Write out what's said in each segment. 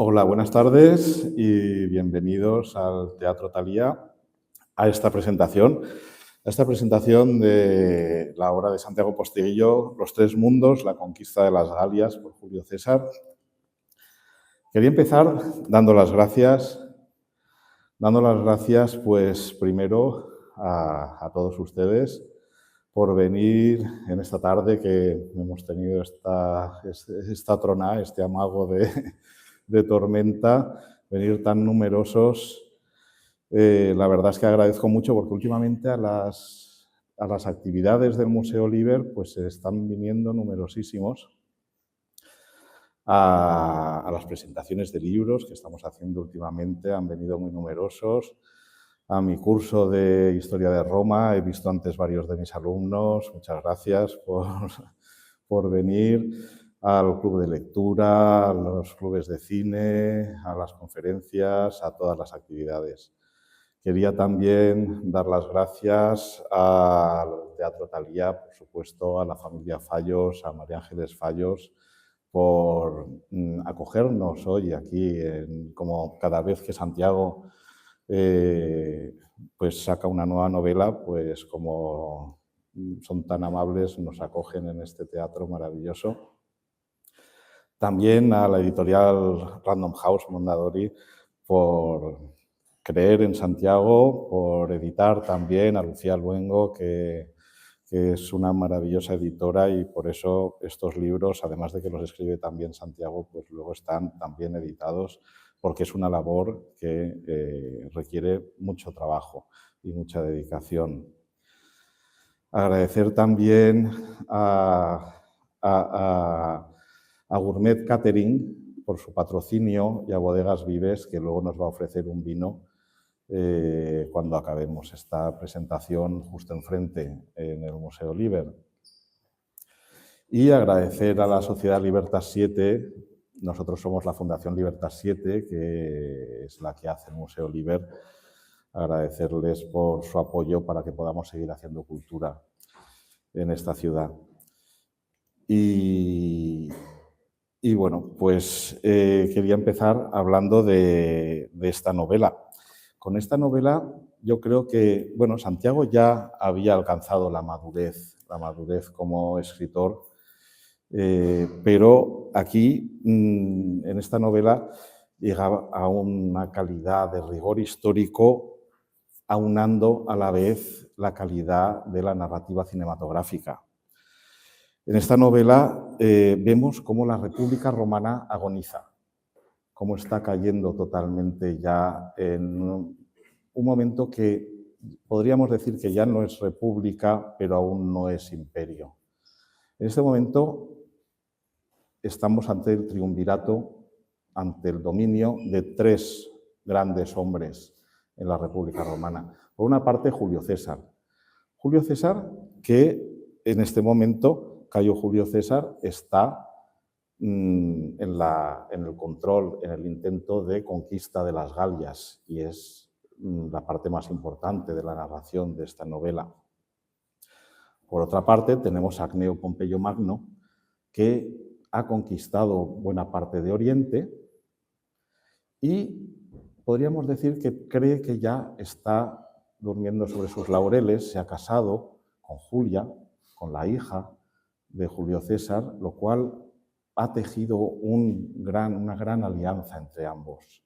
Hola, buenas tardes y bienvenidos al Teatro Thalía a esta presentación de la obra de Santiago Posteguillo, Los tres mundos, la conquista de las Galias, por Julio César. Quería empezar dando las gracias pues primero a todos ustedes por venir en esta tarde que hemos tenido esta tronada, este amago de tormenta, venir tan numerosos. La verdad es que agradezco mucho porque últimamente a las actividades del Museo Liber pues se están viniendo numerosísimos. A las presentaciones de libros que estamos haciendo últimamente han venido muy numerosos. A mi curso de Historia de Roma he visto antes varios de mis alumnos. Muchas gracias por venir. Al club de lectura, a los clubes de cine, a las conferencias, a todas las actividades. Quería también dar las gracias al Teatro Thalía, por supuesto, a la familia Fallos, a María Ángeles Fallos, por acogernos hoy aquí, como cada vez que Santiago pues saca una nueva novela, pues como son tan amables, nos acogen en este teatro maravilloso. También a la editorial Random House Mondadori por creer en Santiago, por editar también a Lucía Luengo, que es una maravillosa editora, y por eso estos libros, además de que los escribe también Santiago, pues luego están también editados, porque es una labor que requiere mucho trabajo y mucha dedicación. Agradecer también a Gourmet Catering por su patrocinio y a Bodegas Vives, que luego nos va a ofrecer un vino cuando acabemos esta presentación justo enfrente en el Museo Liber. Y agradecer a la Sociedad Libertas 7, nosotros somos la Fundación Libertas 7, que es la que hace el Museo Liber, agradecerles por su apoyo para que podamos seguir haciendo cultura en esta ciudad. Y bueno, pues quería empezar hablando de esta novela. Con esta novela yo creo que, bueno, Santiago ya había alcanzado la madurez como escritor, pero aquí, en esta novela, llega a una calidad de rigor histórico, aunando a la vez la calidad de la narrativa cinematográfica. En esta novela vemos cómo la República Romana agoniza, cómo está cayendo totalmente ya en un momento que podríamos decir que ya no es república, pero aún no es imperio. En este momento estamos ante el triunvirato, ante el dominio de tres grandes hombres en la República Romana. Por una parte, Julio César. Julio César, que en este momento, Cayo Julio César, está en el control, en el intento de conquista de las Galias, y es la parte más importante de la narración de esta novela. Por otra parte, tenemos a Cneo Pompeyo Magno, que ha conquistado buena parte de Oriente y podríamos decir que cree que ya está durmiendo sobre sus laureles, se ha casado con Julia, con la hija de Julio César, lo cual ha tejido una gran alianza entre ambos.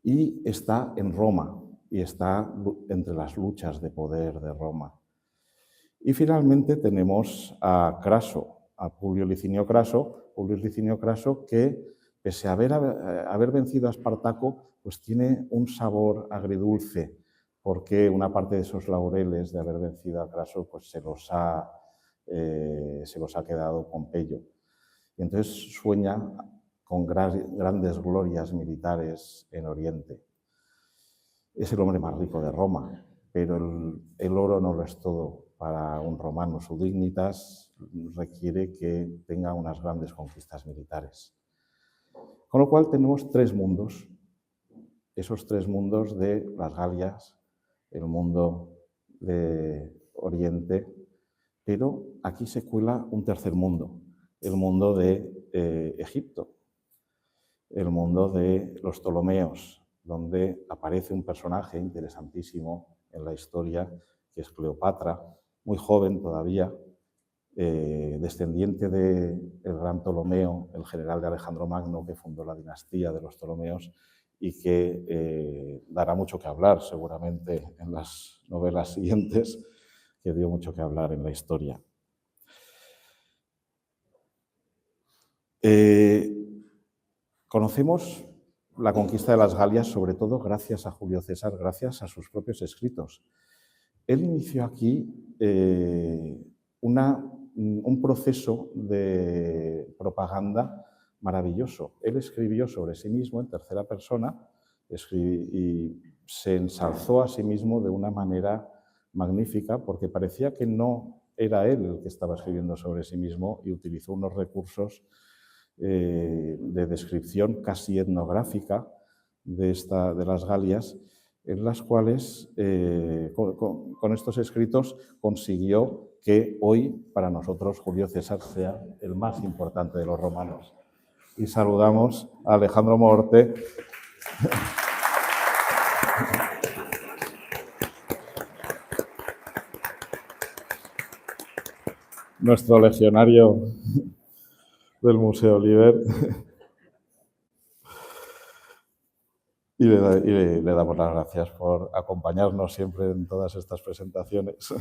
Y está en Roma, y está entre las luchas de poder de Roma. Y finalmente tenemos a Craso, a Publio Licinio Craso, que, pese a haber vencido a Espartaco, pues tiene un sabor agridulce, porque una parte de esos laureles de haber vencido a Craso pues se los ha quedado Pompeyo. Y entonces sueña con grandes glorias militares en Oriente. Es el hombre más rico de Roma, pero el oro no lo es todo para un romano. Su dignitas requiere que tenga unas grandes conquistas militares. Con lo cual tenemos tres mundos. Esos tres mundos de las Galias, el mundo de Oriente, pero aquí se cuela un tercer mundo, el mundo de Egipto, el mundo de los Ptolomeos, donde aparece un personaje interesantísimo en la historia, que es Cleopatra, muy joven todavía, descendiente del gran Ptolomeo, el general de Alejandro Magno, que fundó la dinastía de los Ptolomeos y que dará mucho que hablar seguramente en las novelas siguientes, que dio mucho que hablar en la historia. Conocemos la conquista de las Galias sobre todo gracias a Julio César, gracias a sus propios escritos. Él inició aquí un proceso de propaganda maravilloso. Él escribió sobre sí mismo en tercera persona y se ensalzó a sí mismo de una manera magnífica porque parecía que no era él el que estaba escribiendo sobre sí mismo y utilizó unos recursos de descripción casi etnográfica de las Galias, en las cuales con estos escritos consiguió que hoy para nosotros Julio César sea el más importante de los romanos. Y saludamos a Alejandro Morte. Nuestro legionario del Museo Liber. Y le damos las gracias por acompañarnos siempre en todas estas presentaciones.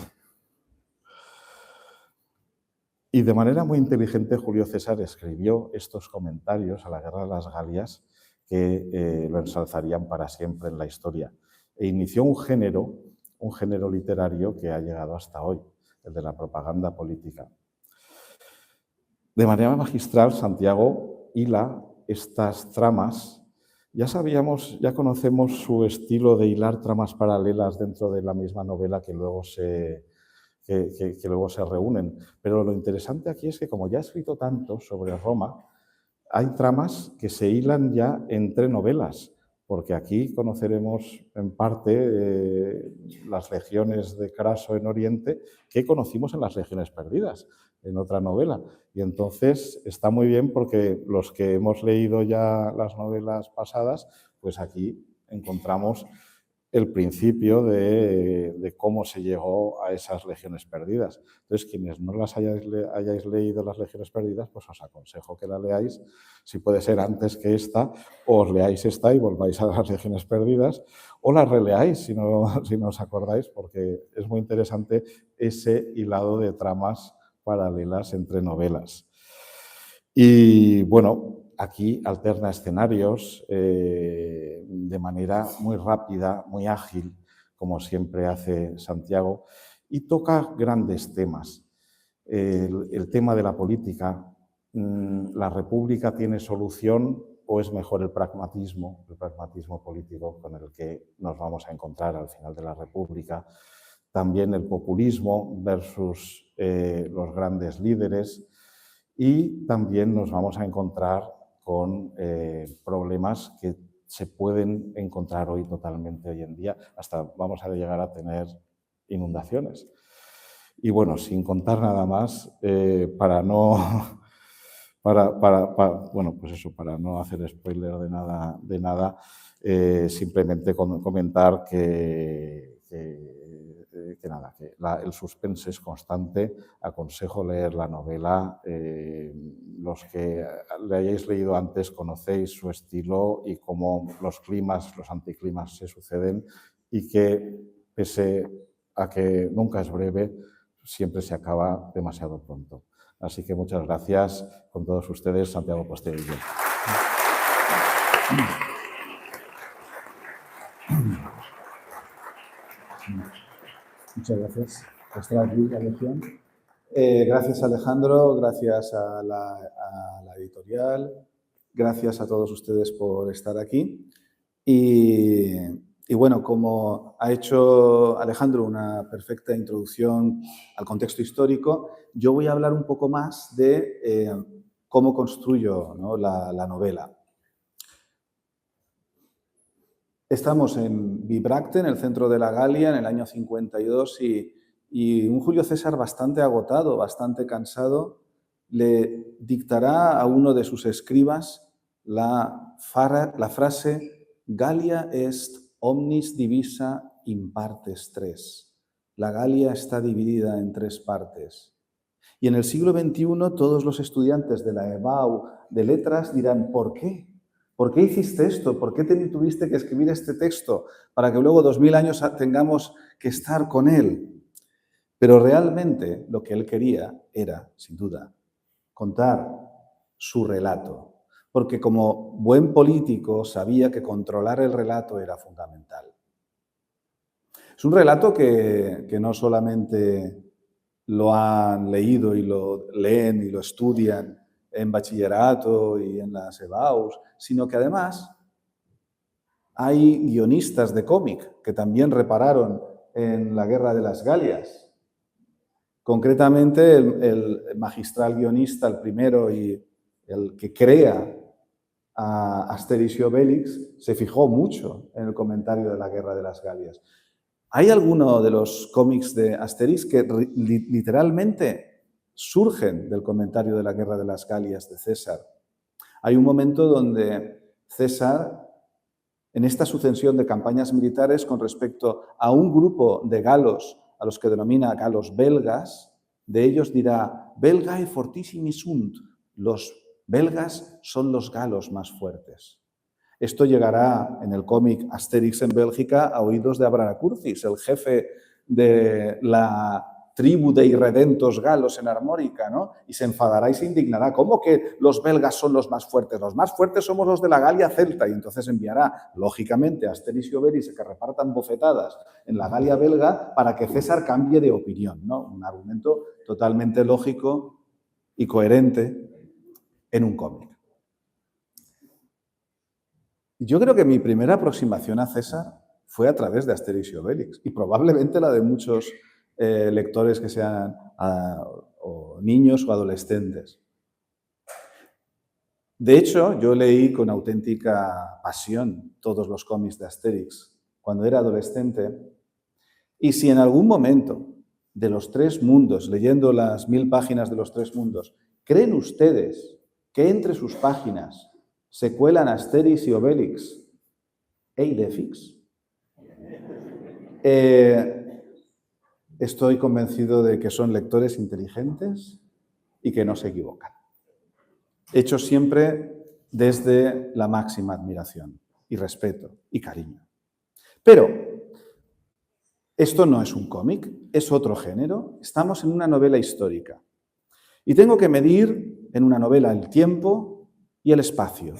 Y de manera muy inteligente Julio César escribió estos comentarios a la Guerra de las Galias que lo ensalzarían para siempre en la historia. E inició un género literario que ha llegado hasta hoy, el de la propaganda política. De manera magistral, Santiago hila estas tramas. Ya conocemos su estilo de hilar tramas paralelas dentro de la misma novela que luego se reúnen. Pero lo interesante aquí es que, como ya he escrito tanto sobre Roma, hay tramas que se hilan ya entre novelas, porque aquí conoceremos en parte las legiones de Craso en Oriente que conocimos en las Legiones Perdidas, en otra novela. Y entonces está muy bien porque los que hemos leído ya las novelas pasadas, pues aquí encontramos el principio de cómo se llegó a esas Legiones Perdidas. Entonces, quienes no las hayáis leído las Legiones Perdidas, pues os aconsejo que la leáis, si puede ser antes que esta, o os leáis esta y volváis a las Legiones Perdidas, o las releáis si no os acordáis, porque es muy interesante ese hilado de tramas paralelas entre novelas. Y bueno, aquí alterna escenarios de manera muy rápida, muy ágil, como siempre hace Santiago, y toca grandes temas. El tema de la política, ¿la república tiene solución o es mejor el pragmatismo político con el que nos vamos a encontrar al final de la república? También el populismo versus los grandes líderes. Y también nos vamos a encontrar con problemas que se pueden encontrar hoy totalmente hoy en día, hasta vamos a llegar a tener inundaciones. Y bueno, sin contar nada más, para no hacer spoiler de nada, simplemente comentar que el suspense es constante. Aconsejo leer la novela. Los que le hayáis leído antes conocéis su estilo y cómo los climas, los anticlimas se suceden y que, pese a que nunca es breve, siempre se acaba demasiado pronto. Así que muchas gracias con todos ustedes, Santiago Poster y yo. Muchas gracias por estar aquí, la Legión. Gracias, Alejandro, gracias a la editorial, gracias a todos ustedes por estar aquí. Y bueno, como ha hecho Alejandro una perfecta introducción al contexto histórico, yo voy a hablar un poco más de cómo construyo, ¿no?, la novela. Estamos en Bibracte, en el centro de la Galia, en el año 52, y un Julio César bastante agotado, bastante cansado, le dictará a uno de sus escribas la frase Gallia est omnis divisa in partes tres. La Galia está dividida en tres partes. Y en el siglo XXI todos los estudiantes de la EBAU de letras dirán, ¿por qué? ¿Por qué hiciste esto? ¿Por qué tuviste que escribir este texto para que luego 2000 años tengamos que estar con él? Pero realmente lo que él quería era, sin duda, contar su relato, porque como buen político sabía que controlar el relato era fundamental. Es un relato que no solamente lo han leído y lo leen y lo estudian en bachillerato y en las EBAUs, sino que además hay guionistas de cómic que también repararon en la Guerra de las Galias. Concretamente, el magistral guionista, el primero y el que crea a Asterix y Obelix, se fijó mucho en el comentario de la Guerra de las Galias. Hay algunos de los cómics de Asterix que literalmente surgen del comentario de la Guerra de las Galias de César. Hay un momento donde César, en esta sucesión de campañas militares con respecto a un grupo de galos, a los que denomina galos belgas, de ellos dirá, belgae fortissimi sunt, los belgas son los galos más fuertes. Esto llegará en el cómic Asterix en Bélgica a oídos de Abracurcis, el jefe de la tribu de irredentos galos en Armórica, ¿no? Y se enfadará y se indignará. ¿Cómo que los belgas son los más fuertes? Los más fuertes somos los de la Galia celta. Y entonces enviará, lógicamente, a Asterix y Obelix a que repartan bofetadas en la Galia belga para que César cambie de opinión, ¿no? Un argumento totalmente lógico y coherente en un cómic. Yo creo que mi primera aproximación a César fue a través de Asterix y Obelix, y probablemente la de muchos lectores que sean o niños o adolescentes. De hecho, yo leí con auténtica pasión todos los cómics de Asterix cuando era adolescente, y si en algún momento de los tres mundos, leyendo las 1000 páginas de los tres mundos, ¿creen ustedes que entre sus páginas se cuelan Asterix y Obelix e Idefix? Estoy convencido de que son lectores inteligentes y que no se equivocan. Hechos siempre desde la máxima admiración y respeto y cariño. Pero esto no es un cómic, es otro género. Estamos en una novela histórica. Y tengo que medir en una novela el tiempo y el espacio.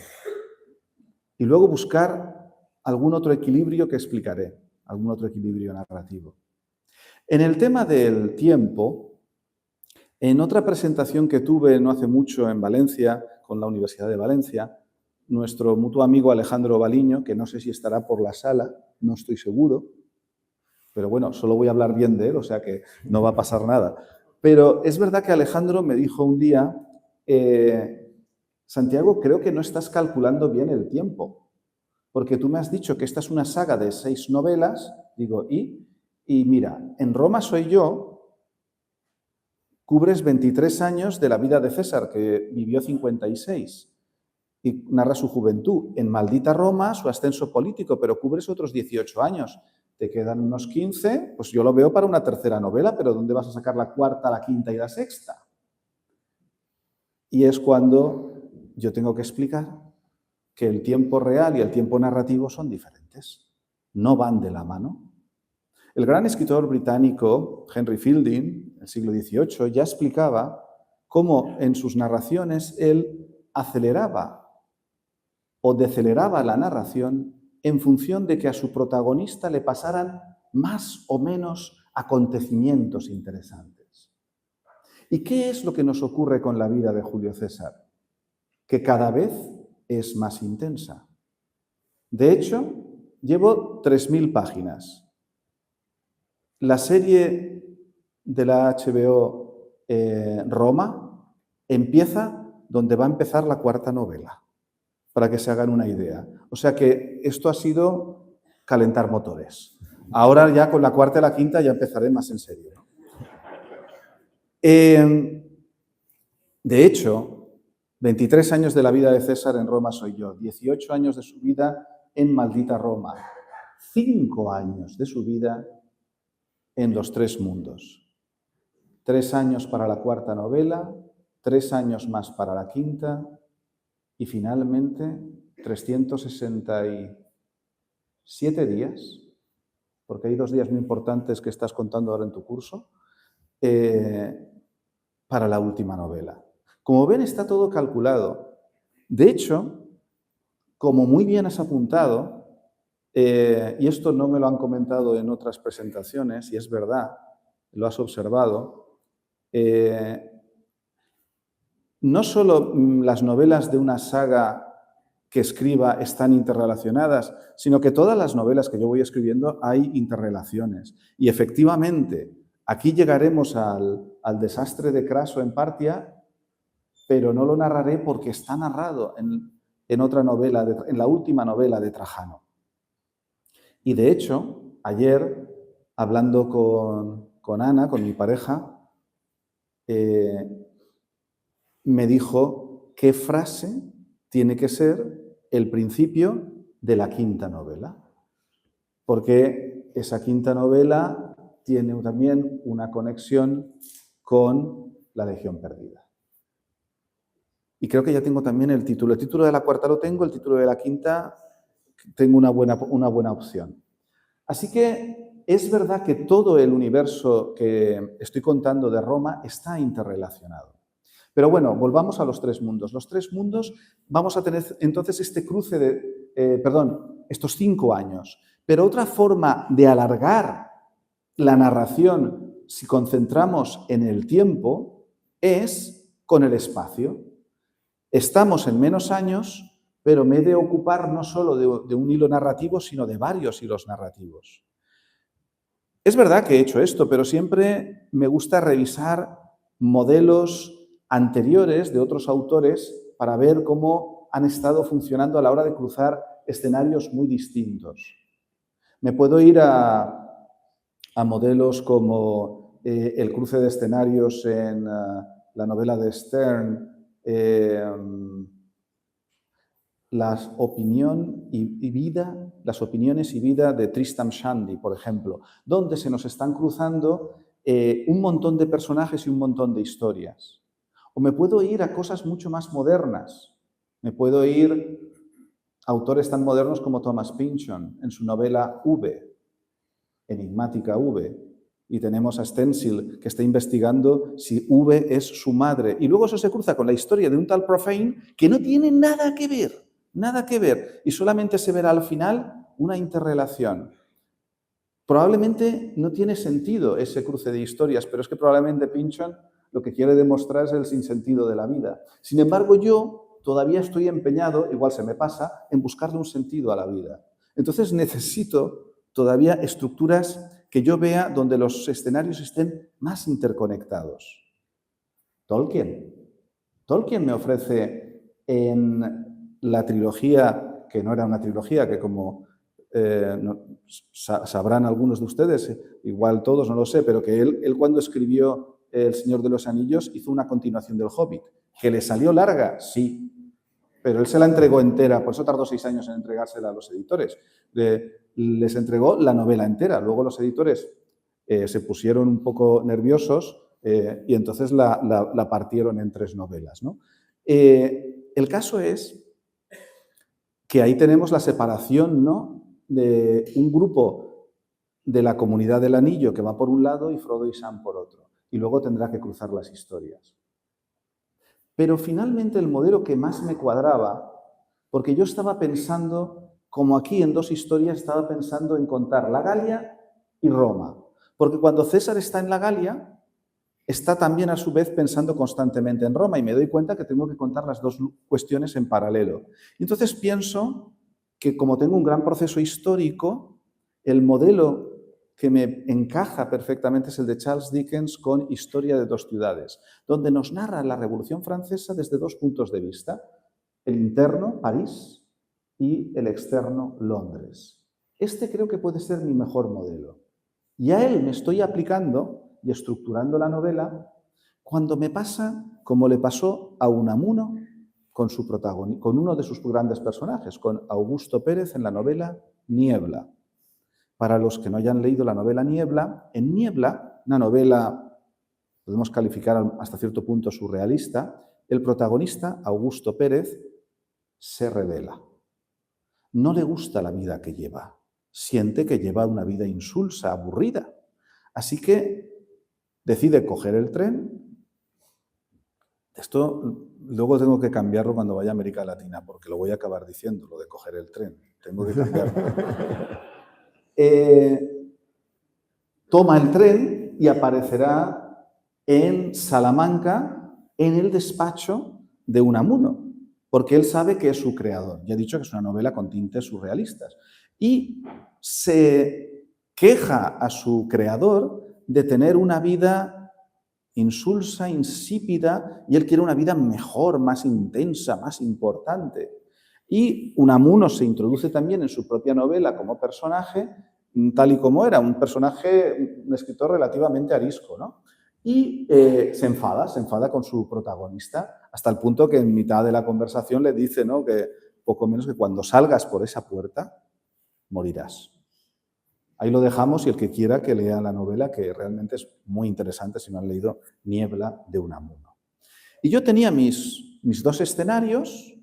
Y luego buscar algún otro equilibrio que explicaré, algún otro equilibrio narrativo. En el tema del tiempo, en otra presentación que tuve no hace mucho en Valencia, con la Universidad de Valencia, nuestro mutuo amigo Alejandro Baliño, que no sé si estará por la sala, no estoy seguro, pero bueno, solo voy a hablar bien de él, o sea que no va a pasar nada. Pero es verdad que Alejandro me dijo un día, Santiago, creo que no estás calculando bien el tiempo, porque tú me has dicho que esta es una saga de 6 novelas, digo, y mira, en Roma soy yo, cubres 23 años de la vida de César, que vivió 56, y narra su juventud. En Maldita Roma, su ascenso político, pero cubres otros 18 años. Te quedan unos 15, pues yo lo veo para una tercera novela, pero ¿dónde vas a sacar la cuarta, la quinta y la sexta? Y es cuando yo tengo que explicar que el tiempo real y el tiempo narrativo son diferentes, no van de la mano. El gran escritor británico Henry Fielding, del siglo XVIII, ya explicaba cómo en sus narraciones él aceleraba o deceleraba la narración en función de que a su protagonista le pasaran más o menos acontecimientos interesantes. ¿Y qué es lo que nos ocurre con la vida de Julio César? Que cada vez es más intensa. De hecho, llevo 3000 páginas. La serie de la HBO Roma empieza donde va a empezar la cuarta novela, para que se hagan una idea. O sea que esto ha sido calentar motores. Ahora ya con la cuarta y la quinta ya empezaré más en serio, ¿no? De hecho, 23 años de la vida de César en Roma soy yo, 18 años de su vida en maldita Roma, 5 años de su vida en los 3 mundos. 3 años para la cuarta novela, 3 años más para la quinta y finalmente 367 días, porque hay 2 días muy importantes que estás contando ahora en tu curso, para la última novela. Como ven, está todo calculado. De hecho, como muy bien has apuntado, y esto no me lo han comentado en otras presentaciones, y es verdad, lo has observado, no solo las novelas de una saga que escriba están interrelacionadas, sino que todas las novelas que yo voy escribiendo hay interrelaciones. Y efectivamente, aquí llegaremos al desastre de Craso en Partia, pero no lo narraré porque está narrado en otra novela, en la última novela de Trajano. Y de hecho, ayer, hablando con Ana, con mi pareja, me dijo qué frase tiene que ser el principio de la quinta novela. Porque esa quinta novela tiene también una conexión con la Legión Perdida. Y creo que ya tengo también el título. El título de la cuarta lo tengo, el título de la quinta tengo una buena opción. Así que es verdad que todo el universo que estoy contando de Roma está interrelacionado. Pero bueno, volvamos a los 3 mundos. Los 3 mundos vamos a tener entonces este cruce de, estos 5 años. Pero otra forma de alargar la narración, si concentramos en el tiempo, es con el espacio. Estamos en menos años, pero me he de ocupar no solo de un hilo narrativo, sino de varios hilos narrativos. Es verdad que he hecho esto, pero siempre me gusta revisar modelos anteriores de otros autores para ver cómo han estado funcionando a la hora de cruzar escenarios muy distintos. Me puedo ir a modelos como el cruce de escenarios en la novela de Stern, las opiniones y vida de Tristram Shandy, por ejemplo, donde se nos están cruzando un montón de personajes y un montón de historias. O me puedo ir a cosas mucho más modernas. Me puedo ir a autores tan modernos como Thomas Pynchon en su novela V, enigmática V. Y tenemos a Stensil, que está investigando si V es su madre. Y luego eso se cruza con la historia de un tal Profane que no tiene nada que ver. Y solamente se verá al final una interrelación. Probablemente no tiene sentido ese cruce de historias, pero es que probablemente Pynchon lo que quiere demostrar es el sinsentido de la vida. Sin embargo, yo todavía estoy empeñado, igual se me pasa, en buscarle un sentido a la vida. Entonces necesito todavía estructuras que yo vea donde los escenarios estén más interconectados. Tolkien me ofrece en la trilogía, que no era una trilogía, que como sabrán algunos de ustedes, igual todos, no lo sé, pero que él cuando escribió El Señor de los Anillos hizo una continuación del Hobbit, que le salió larga, sí, pero él se la entregó entera, por eso tardó 6 años en entregársela a los editores. Les entregó la novela entera. Luego los editores se pusieron un poco nerviosos y entonces la partieron en 3 novelas, ¿no? El caso es que ahí tenemos la separación, ¿no?, de un grupo de la comunidad del anillo que va por un lado y Frodo y Sam por otro. Y luego tendrá que cruzar las historias. Pero finalmente el modelo que más me cuadraba, porque yo estaba pensando, como aquí en 2 historias, estaba pensando en contar la Galia y Roma. Porque cuando César está en la Galia, está también a su vez pensando constantemente en Roma y me doy cuenta que tengo que contar las 2 cuestiones en paralelo. Y entonces pienso que como tengo un gran proceso histórico, el modelo que me encaja perfectamente es el de Charles Dickens con Historia de 2 ciudades, donde nos narra la Revolución Francesa desde 2 puntos de vista, el interno, París, y el externo, Londres. este creo que puede ser mi mejor modelo. Y a él me estoy aplicando y estructurando la novela cuando me pasa como le pasó a Unamuno con uno de sus grandes personajes, con Augusto Pérez en la novela Niebla. Para los que no hayan leído la novela Niebla, en Niebla, una novela, podemos calificar hasta cierto punto surrealista, el protagonista, Augusto Pérez, se rebela. No le gusta la vida que lleva. Siente que lleva una vida insulsa, aburrida. Así que decide coger el tren. Esto luego tengo que cambiarlo cuando vaya a América Latina, porque lo voy a acabar diciendo, lo de coger el tren. Tengo que cambiarlo. Toma el tren y aparecerá en Salamanca, en el despacho de Unamuno, porque él sabe que es su creador. Ya he dicho que es una novela con tintes surrealistas. Y se queja a su creador de tener una vida insulsa, insípida, y él quiere una vida mejor, más intensa, más importante. Y Unamuno se introduce también en su propia novela como personaje, tal y como era, un personaje, un escritor relativamente arisco, ¿no? Y se enfada con su protagonista, hasta el punto que en mitad de la conversación le dice, ¿no?, que poco menos que cuando salgas por esa puerta, morirás. Ahí lo dejamos y el que quiera que lea la novela, que realmente es muy interesante si no han leído Niebla de Unamuno. Y yo tenía mis dos escenarios,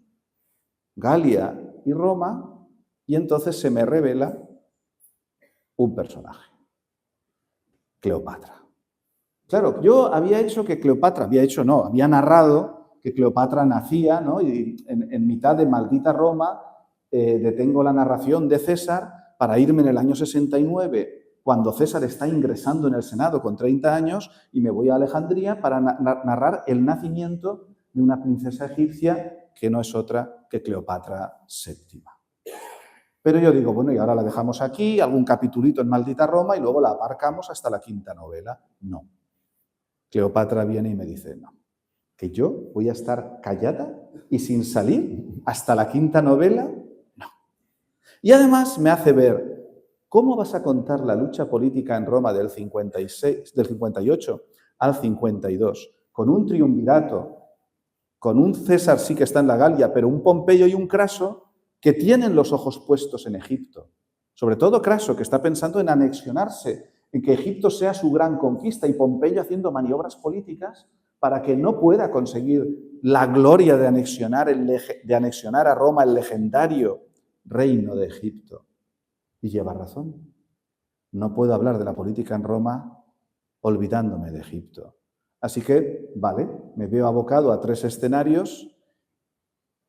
Galia y Roma, y entonces se me revela un personaje, Cleopatra. Claro, yo había narrado que Cleopatra nacía, ¿no? Y en mitad de Maldita Roma detengo la narración de César para irme en el año 69, cuando César está ingresando en el Senado con 30 años, y me voy a Alejandría para narrar el nacimiento de una princesa egipcia que no es otra que Cleopatra VII. Pero yo digo, bueno, y ahora la dejamos aquí, algún capitulito en Maldita Roma, y luego la aparcamos hasta la quinta novela. No. Cleopatra viene y me dice, no, que yo voy a estar callada y sin salir hasta la quinta novela, no. Y además me hace ver, ¿cómo vas a contar la lucha política en Roma del 58 al 52, con un triunvirato, con un César sí que está en la Galia, pero un Pompeyo y un Craso que tienen los ojos puestos en Egipto? Sobre todo Craso, que está pensando en anexionarse, en que Egipto sea su gran conquista, y Pompeyo haciendo maniobras políticas para que no pueda conseguir la gloria de anexionar a Roma, el legendario reino de Egipto. Y lleva razón. No puedo hablar de la política en Roma olvidándome de Egipto. Así que, vale, me veo abocado a 3 escenarios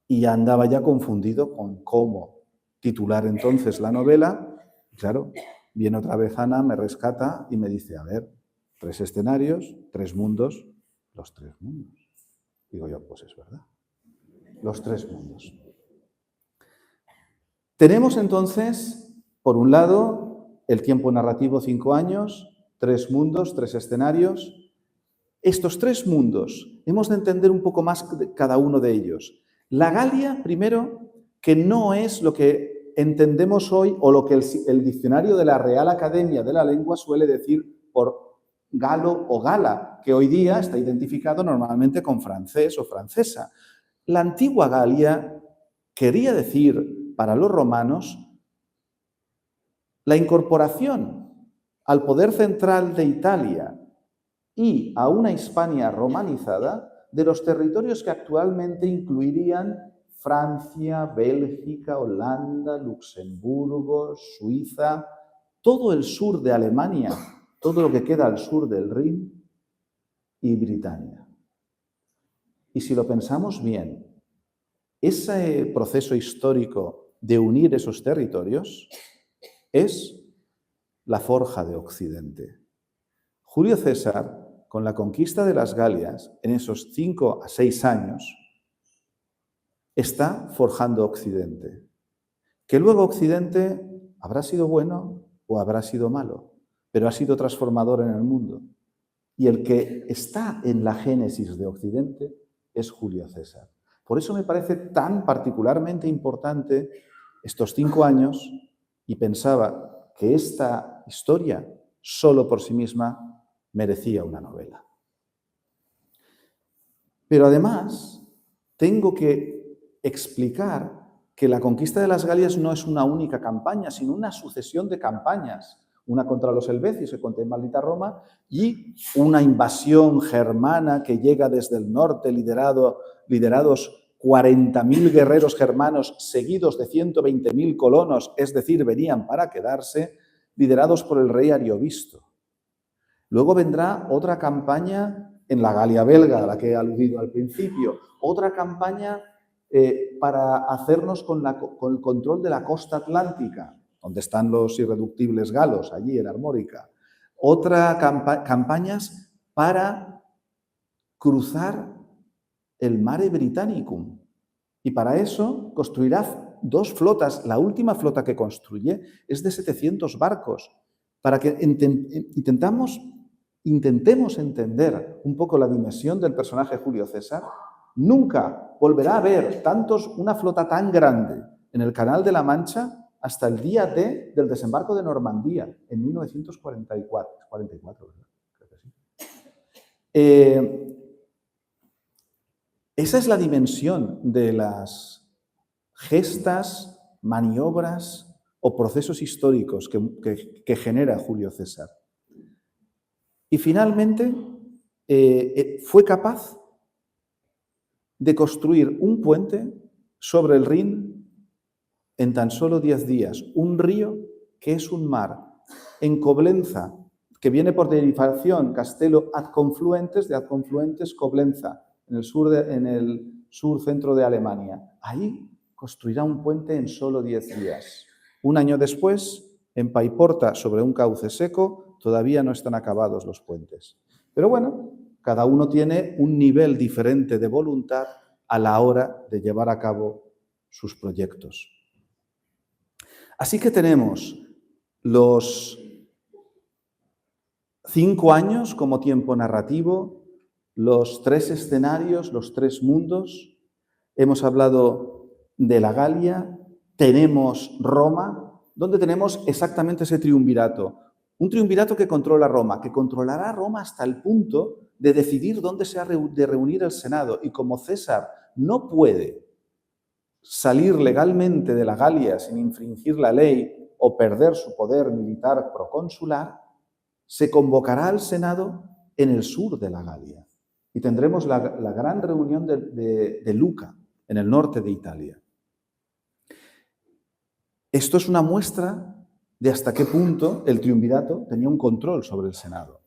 y andaba ya confundido con cómo titular entonces la novela. Claro, viene otra vez Ana, me rescata y me dice, a ver, 3 escenarios, 3 mundos, los 3 mundos. Digo yo, pues es verdad, los 3 mundos. Tenemos entonces, por un lado, el tiempo narrativo 5 años, 3 mundos, 3 escenarios. Estos 3 mundos, hemos de entender un poco más cada uno de ellos. La Galia, primero, que no es lo que entendemos hoy o lo que el diccionario de la Real Academia de la Lengua suele decir por galo o gala, que hoy día está identificado normalmente con francés o francesa. La antigua Galia quería decir, para los romanos, la incorporación al poder central de Italia y a una Hispania romanizada de los territorios que actualmente incluirían Francia, Bélgica, Holanda, Luxemburgo, Suiza, todo el sur de Alemania, todo lo que queda al sur del Rin, y Britania. Y si lo pensamos bien, ese proceso histórico de unir esos territorios es la forja de Occidente. Julio César, con la conquista de las Galias, en esos 5 a 6 años, está forjando Occidente. Que luego Occidente habrá sido bueno o habrá sido malo, pero ha sido transformador en el mundo. Y el que está en la génesis de Occidente es Julio César. Por eso me parece tan particularmente importante estos 5 años y pensaba que esta historia, solo por sí misma, merecía una novela. Pero además, tengo que explicar que la conquista de las Galias no es una única campaña, sino una sucesión de campañas. Una contra los helvecios, que contra maldita Roma, y una invasión germana que llega desde el norte, liderados 40.000 guerreros germanos seguidos de 120.000 colonos, es decir, venían para quedarse, liderados por el rey Ariovisto. Luego vendrá otra campaña en la Galia belga, a la que he aludido al principio, otra campaña para hacernos con el control de la costa atlántica, donde están los irreductibles galos, allí en Armórica. Campañas para cruzar el Mare Britannicum. Y para eso construirá 2 flotas. La última flota que construye es de 700 barcos, para que intentemos entender un poco la dimensión del personaje Julio César. Nunca volverá a haber una flota tan grande en el Canal de la Mancha hasta el día D del desembarco de Normandía, en 1944. 44, ¿verdad? Creo que sí. Esa es la dimensión de las gestas, maniobras o procesos históricos que genera Julio César. Y finalmente fue capaz de construir un puente sobre el Rin en tan solo 10 días, un río que es un mar, en Coblenza, que viene por derivación Castelo ad confluentes, de ad confluentes Coblenza, en el sur centro de Alemania. Ahí construirá un puente en solo 10 días. Un año después, en Paiporta, sobre un cauce seco, todavía no están acabados los puentes. Pero bueno, cada uno tiene un nivel diferente de voluntad a la hora de llevar a cabo sus proyectos. Así que tenemos los 5 años como tiempo narrativo, los 3 escenarios, los 3 mundos. Hemos hablado de la Galia, tenemos Roma, donde tenemos exactamente ese triunvirato. Un triunvirato que controla Roma, que controlará Roma hasta el punto de decidir dónde se ha de reunir el Senado. Y como César no puede salir legalmente de la Galia sin infringir la ley o perder su poder militar proconsular, se convocará al Senado en el sur de la Galia. Y tendremos la gran reunión de Luca, en el norte de Italia. Esto es una muestra de hasta qué punto el triunvirato tenía un control sobre el Senado.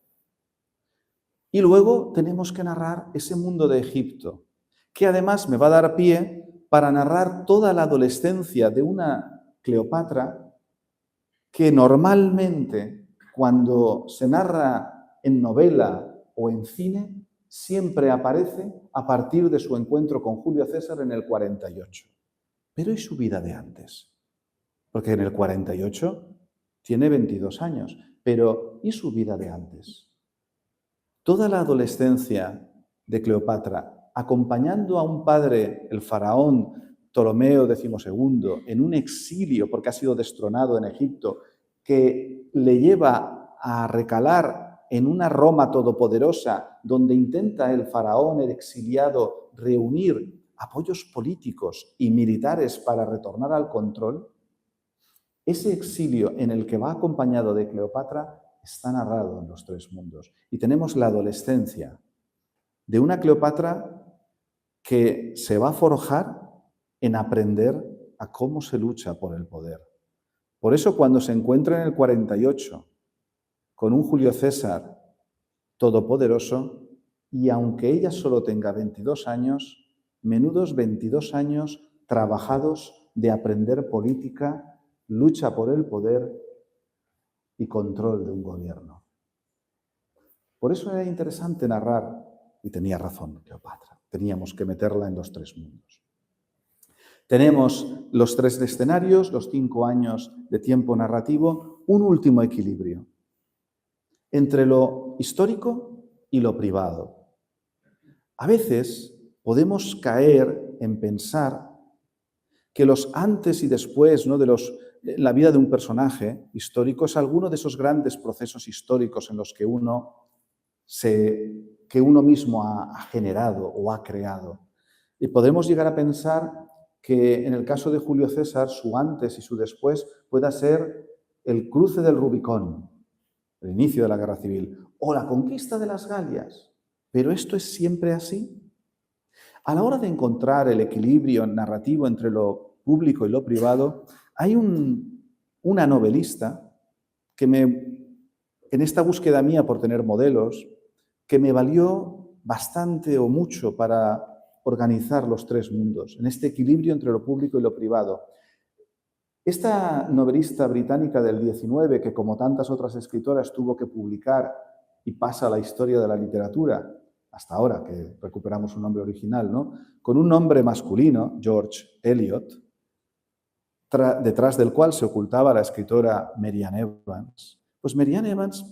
Y luego tenemos que narrar ese mundo de Egipto, que además me va a dar pie para narrar toda la adolescencia de una Cleopatra que normalmente, cuando se narra en novela o en cine, siempre aparece a partir de su encuentro con Julio César en el 48. Pero ¿y su vida de antes? Porque en el 48 tiene 22 años, pero ¿y su vida de antes? Toda la adolescencia de Cleopatra, acompañando a un padre, el faraón Ptolomeo XII, en un exilio porque ha sido destronado en Egipto, que le lleva a recalar en una Roma todopoderosa, donde intenta el faraón, el exiliado, reunir apoyos políticos y militares para retornar al control. Ese exilio en el que va acompañado de Cleopatra está narrado en los 3 mundos. Y tenemos la adolescencia de una Cleopatra que se va a forjar en aprender a cómo se lucha por el poder. Por eso, cuando se encuentra en el 48 con un Julio César todopoderoso, y aunque ella solo tenga 22 años, menudos 22 años trabajados de aprender política, lucha por el poder y control de un gobierno. Por eso era interesante narrar, y tenía razón Cleopatra, teníamos que meterla en los 3 mundos. Tenemos los 3 escenarios, los 5 años de tiempo narrativo, un último equilibrio entre lo histórico y lo privado. A veces podemos caer en pensar que los antes y después, ¿no?, de los la vida de un personaje histórico es alguno de esos grandes procesos históricos en los que uno mismo ha generado o ha creado. Y podemos llegar a pensar que en el caso de Julio César, su antes y su después pueda ser el cruce del Rubicón, el inicio de la Guerra Civil, o la conquista de las Galias. ¿Pero esto es siempre así? A la hora de encontrar el equilibrio narrativo entre lo público y lo privado, hay una novelista que en esta búsqueda mía por tener modelos, que me valió bastante o mucho para organizar los tres mundos, en este equilibrio entre lo público y lo privado. Esta novelista británica del 19, que como tantas otras escritoras tuvo que publicar y pasa a la historia de la literatura, hasta ahora que recuperamos su nombre original, ¿no? Con un nombre masculino, George Eliot, detrás del cual se ocultaba la escritora Marianne Evans. Pues Marianne Evans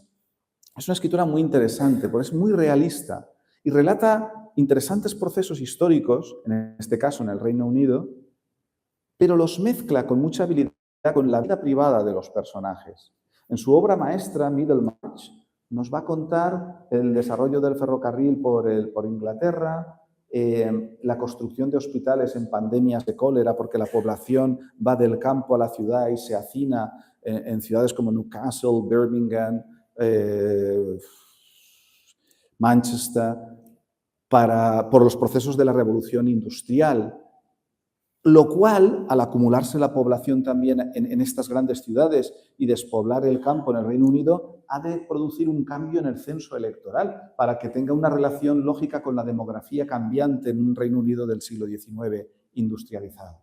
es una escritora muy interesante, porque es muy realista y relata interesantes procesos históricos, en este caso en el Reino Unido, pero los mezcla con mucha habilidad con la vida privada de los personajes. En su obra maestra, Middlemarch, nos va a contar el desarrollo del ferrocarril por Inglaterra, la construcción de hospitales en pandemias de cólera, porque la población va del campo a la ciudad y se hacina en ciudades como Newcastle, Birmingham, Manchester, por los procesos de la revolución industrial, lo cual, al acumularse la población también en estas grandes ciudades y despoblar el campo en el Reino Unido, ha de producir un cambio en el censo electoral para que tenga una relación lógica con la demografía cambiante en un Reino Unido del siglo XIX industrializado.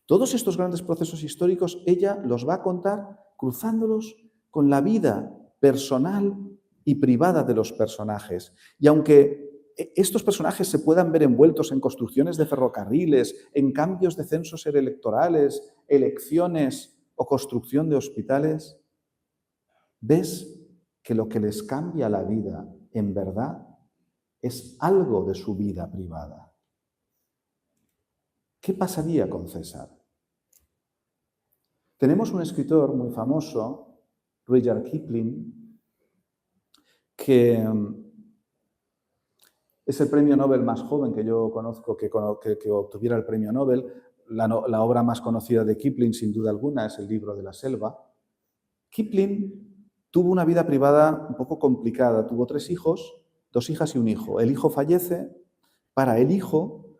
Todos estos grandes procesos históricos ella los va a contar cruzándolos con la vida personal y privada de los personajes. Y aunque estos personajes se puedan ver envueltos en construcciones de ferrocarriles, en cambios de censos electorales, elecciones o construcción de hospitales, ves que lo que les cambia la vida, en verdad, es algo de su vida privada. ¿Qué pasaría con César? Tenemos un escritor muy famoso, Rudyard Kipling, que es el premio Nobel más joven que yo conozco que obtuviera el premio Nobel. La obra más conocida de Kipling, sin duda alguna, es El libro de la selva. Kipling tuvo una vida privada un poco complicada. Tuvo 3 hijos, 2 hijas y un hijo. El hijo fallece. Para el hijo,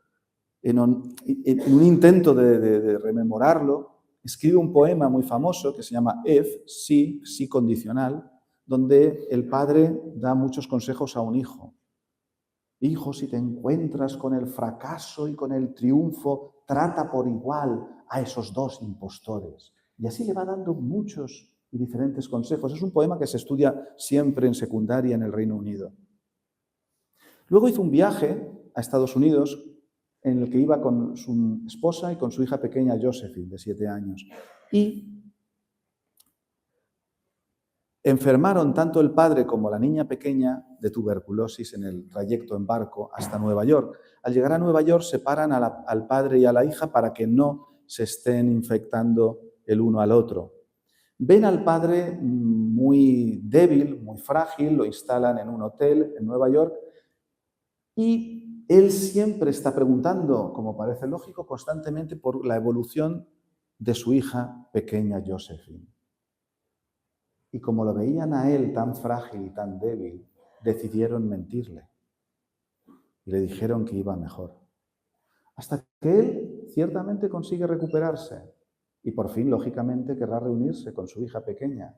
en un intento de rememorarlo, escribe un poema muy famoso que se llama If, sí, sí condicional, donde el padre da muchos consejos a un hijo. Hijo, si te encuentras con el fracaso y con el triunfo, trata por igual a esos 2 impostores. Y así le va dando muchos y diferentes consejos. Es un poema que se estudia siempre en secundaria en el Reino Unido. Luego hizo un viaje a Estados Unidos en el que iba con su esposa y con su hija pequeña Josephine, de 7 años. Y enfermaron tanto el padre como la niña pequeña de tuberculosis en el trayecto en barco hasta Nueva York. Al llegar a Nueva York separan al padre y a la hija para que no se estén infectando el uno al otro. Ven al padre muy débil, muy frágil, lo instalan en un hotel en Nueva York y él siempre está preguntando, como parece lógico, constantemente por la evolución de su hija pequeña Josephine. Y como lo veían a él tan frágil y tan débil, decidieron mentirle. Y le dijeron que iba mejor. Hasta que él ciertamente consigue recuperarse. Y por fin, lógicamente, querrá reunirse con su hija pequeña.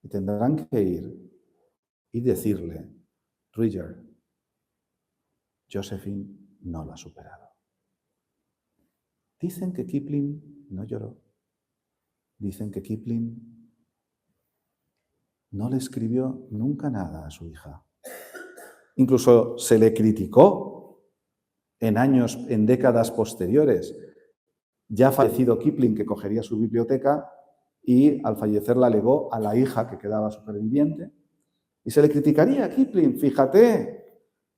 Y tendrán que ir y decirle, Rudyard, Josephine no lo ha superado. Dicen que Kipling no lloró. Dicen que Kipling no le escribió nunca nada a su hija. Incluso se le criticó en décadas posteriores. Ya fallecido Kipling, que cogería su biblioteca y al fallecer la legó a la hija que quedaba superviviente. Y se le criticaría a Kipling, fíjate,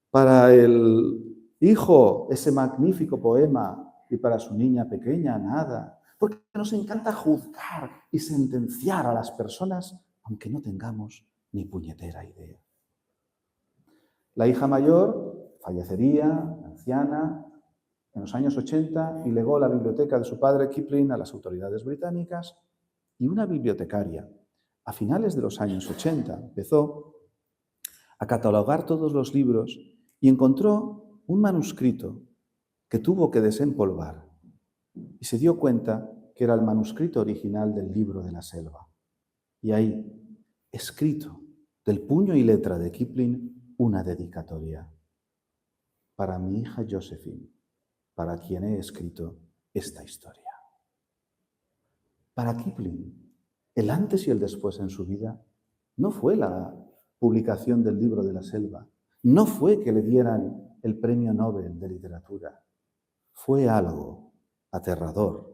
para el hijo ese magnífico poema y para su niña pequeña nada. Porque nos encanta juzgar y sentenciar a las personas, aunque no tengamos ni puñetera idea. La hija mayor fallecería, anciana, en los años 80 y legó la biblioteca de su padre Kipling a las autoridades británicas, y una bibliotecaria, a finales de los años 80, empezó a catalogar todos los libros y encontró un manuscrito que tuvo que desempolvar y se dio cuenta que era el manuscrito original del Libro de la Selva. Y ahí, escrito del puño y letra de Kipling, una dedicatoria. Para mi hija Josephine, para quien he escrito esta historia. Para Kipling, el antes y el después en su vida no fue la publicación del Libro de la Selva, no fue que le dieran el Premio Nobel de Literatura, fue algo aterrador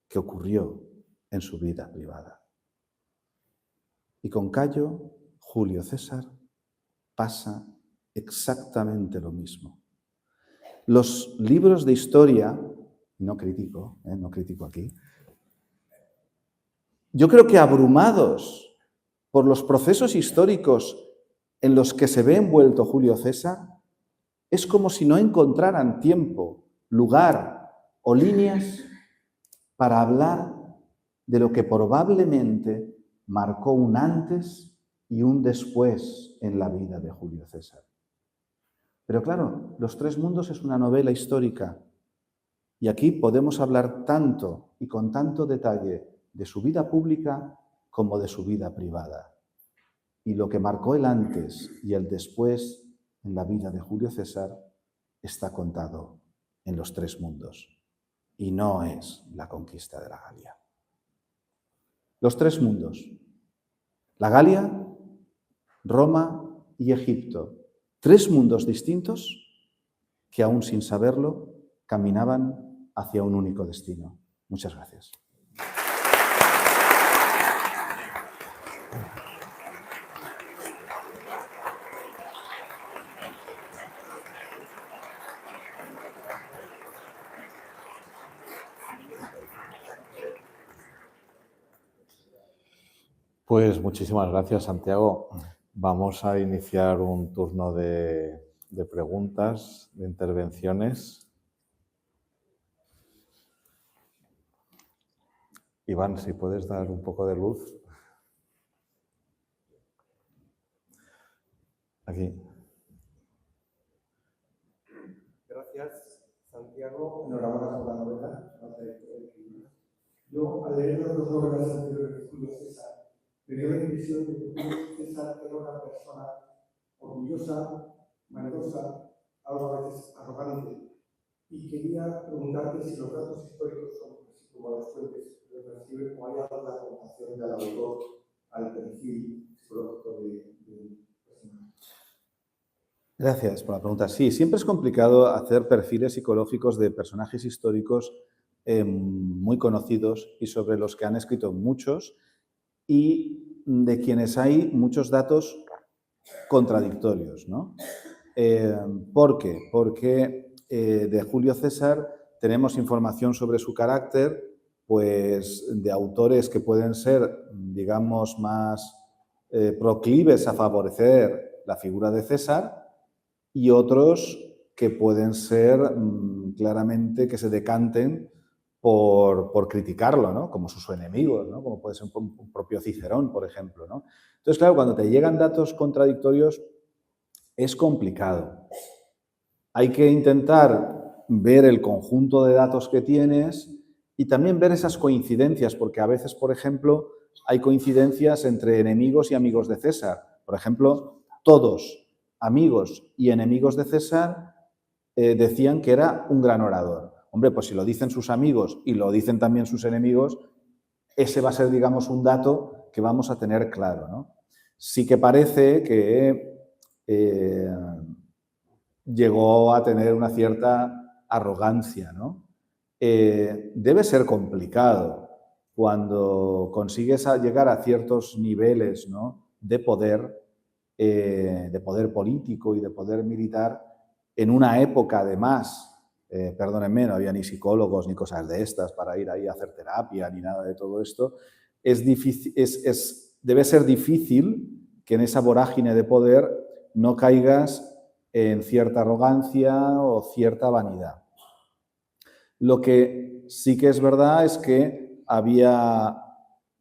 que ocurrió en su vida privada. Y con Cayo Julio César pasa exactamente lo mismo. Los libros de historia, no critico aquí, yo creo que abrumados por los procesos históricos en los que se ve envuelto Julio César, es como si no encontraran tiempo, lugar o líneas para hablar de lo que probablemente marcó un antes y un después en la vida de Julio César. Pero claro, Los Tres Mundos es una novela histórica y aquí podemos hablar tanto y con tanto detalle de su vida pública como de su vida privada. Y lo que marcó el antes y el después en la vida de Julio César está contado en Los Tres Mundos y no es la conquista de la Galia. Los Tres Mundos: la Galia, Roma y Egipto. Tres mundos distintos que, aún sin saberlo, caminaban hacia un único destino. Muchas gracias. Pues muchísimas gracias, Santiago. Vamos a iniciar un turno de preguntas, de intervenciones. Iván, si puedes dar un poco de luz. Aquí. Gracias, Santiago. Enhorabuena por la novela. Yo, al leer las dos novelas anteriores de Julio César, me dio la impresión de que Julio César era una persona orgullosa, vanidosa, algo a veces arrogante. Y quería preguntarte si los datos históricos son, así como las fuentes de recibe, o hay alguna aportación del autor al perfil psicológico del personaje. Gracias por la pregunta. Sí, siempre es complicado hacer perfiles psicológicos de personajes históricos muy conocidos y sobre los que han escrito muchos y de quienes hay muchos datos contradictorios, ¿no? ¿Por qué? Porque de Julio César tenemos información sobre su carácter, pues de autores que pueden ser, digamos, más proclives a favorecer la figura de César, y otros que pueden ser claramente que se decanten por criticarlo, ¿no? Como sus enemigos, ¿no? Como puede ser un propio Cicerón, por ejemplo, ¿no? Entonces, claro, cuando te llegan datos contradictorios es complicado. Hay que intentar ver el conjunto de datos que tienes y también ver esas coincidencias, porque a veces, por ejemplo, hay coincidencias entre enemigos y amigos de César. Por ejemplo, todos amigos y enemigos de César decían que era un gran orador. Hombre, pues si lo dicen sus amigos y lo dicen también sus enemigos, ese va a ser, digamos, un dato que vamos a tener claro, ¿no? Sí que parece que llegó a tener una cierta arrogancia, ¿no? Debe ser complicado cuando consigues llegar a ciertos niveles, ¿no?, de poder político y de poder militar, en una época, además, perdónenme, no había ni psicólogos ni cosas de estas para ir ahí a hacer terapia ni nada de todo esto, debe ser difícil que en esa vorágine de poder no caigas en cierta arrogancia o cierta vanidad. Lo que sí que es verdad es que había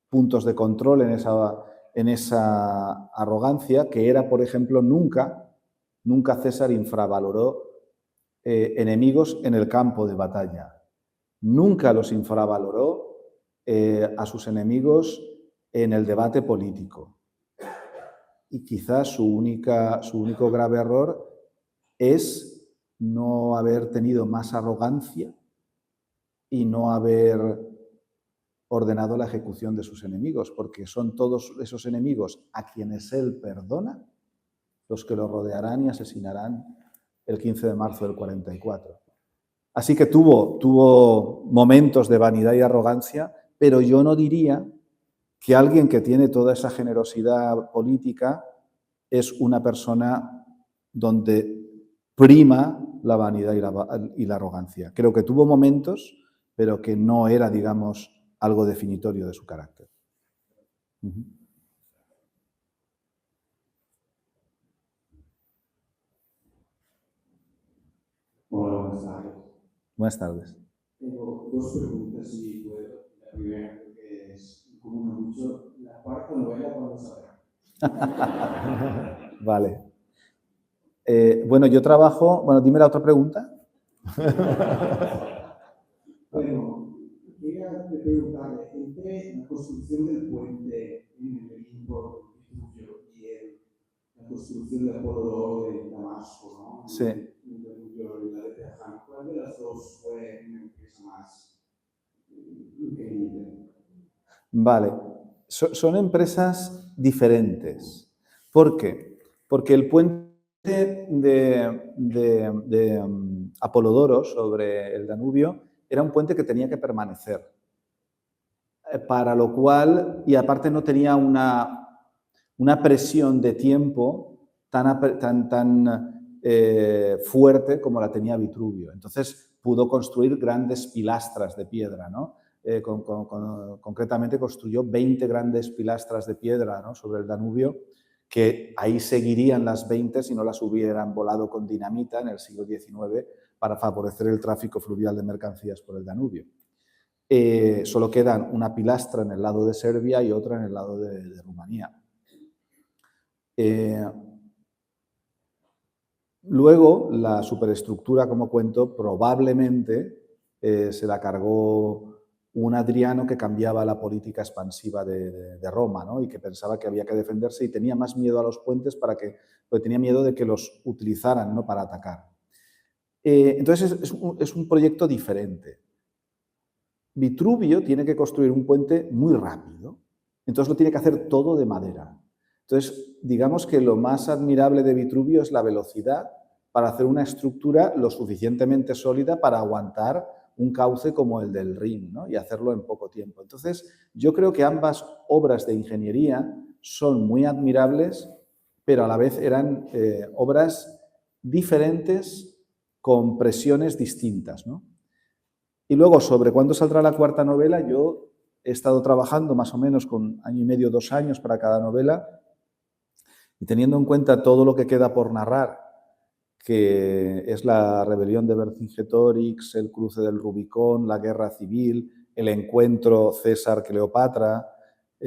puntos de control en esa arrogancia, que era, por ejemplo, nunca César infravaloró enemigos en el campo de batalla. Nunca los infravaloró a sus enemigos en el debate político. Y quizás su único grave error es no haber tenido más arrogancia y no haber ordenado la ejecución de sus enemigos, porque son todos esos enemigos a quienes él perdona los que lo rodearán y asesinarán el 15 de marzo del 44. Así que tuvo momentos de vanidad y arrogancia, pero yo no diría que alguien que tiene toda esa generosidad política es una persona donde prima la vanidad y la arrogancia. Creo que tuvo momentos, pero que no era, digamos, algo definitorio de su carácter. Hola, buenas tardes. Buenas tardes. Tengo dos preguntas, si puedo. La primera, que es común mucho, la cuarta novela, ¿cuándo saldrá? Vale. Bueno, yo trabajo... Bueno, dime la otra pregunta. Bueno, quería preguntarle, entre la construcción del puente en el Olimpo, y la construcción del Apolo de Oro de Damasco, ¿no? Sí. ¿Cuál de las dos fue una empresa más increíble? Vale. Son empresas diferentes. ¿Por qué? Porque el puente de Apolodoro sobre el Danubio era un puente que tenía que permanecer. Para lo cual, y aparte no tenía una presión de tiempo tan fuerte como la tenía Vitruvio. Entonces pudo construir grandes pilastras de piedra, ¿no? Concretamente construyó 20 grandes pilastras de piedra, ¿no?, sobre el Danubio, que ahí seguirían las 20 si no las hubieran volado con dinamita en el siglo XIX para favorecer el tráfico fluvial de mercancías por el Danubio. Solo quedan una pilastra en el lado de Serbia y otra en el lado de Rumanía. Luego, la superestructura, como cuento, probablemente se la cargó un Adriano que cambiaba la política expansiva de Roma, ¿no?, y que pensaba que había que defenderse y tenía más miedo a los puentes porque tenía miedo de que los utilizaran, ¿no?, para atacar. Entonces, es un proyecto diferente. Vitruvio tiene que construir un puente muy rápido, entonces lo tiene que hacer todo de madera. Entonces, digamos que lo más admirable de Vitruvio es la velocidad para hacer una estructura lo suficientemente sólida para aguantar un cauce como el del Rin, ¿no?, y hacerlo en poco tiempo. Entonces, yo creo que ambas obras de ingeniería son muy admirables, pero a la vez eran obras diferentes con presiones distintas, ¿no? Y luego, sobre cuándo saldrá la cuarta novela, yo he estado trabajando más o menos con 1 año y medio, 2 años para cada novela, y teniendo en cuenta todo lo que queda por narrar, que es la rebelión de Vercingetorix, el cruce del Rubicón, la guerra civil, el encuentro César-Cleopatra,